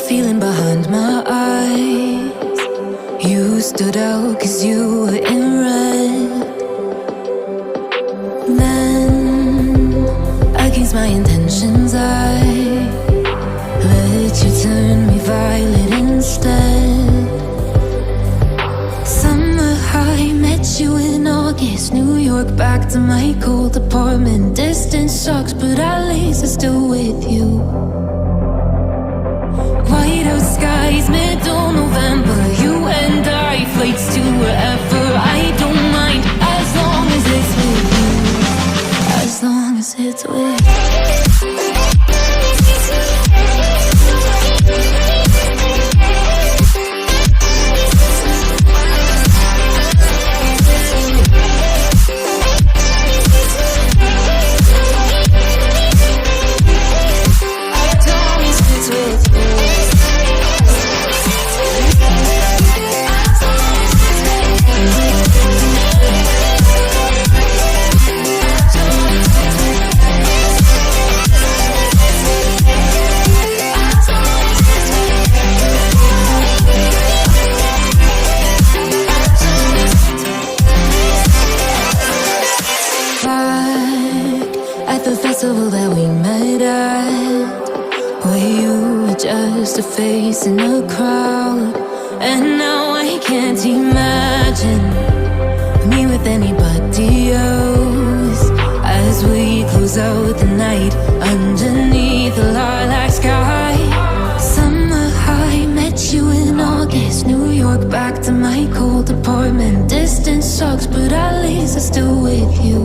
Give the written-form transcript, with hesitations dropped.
feeling behind my eyes. You stood out 'cause you were in red. Then, against my intentions, I let you turn me violet instead. Summer high, met you in August. New York, back to my cold apartment. Distance sucks, but at least I'm still with you. Whiteout skies, middle November. You and I, flights to wherever. I don't mind, as long as it's with you. As long as it's with you. The festival that we met at, where you were just a face in a crowd. And now I can't imagine me with anybody else, as we close out the night underneath the lilac sky. Summer high, met you in August. New York, back to my cold apartment. Distance sucks, but at least I'm still with you.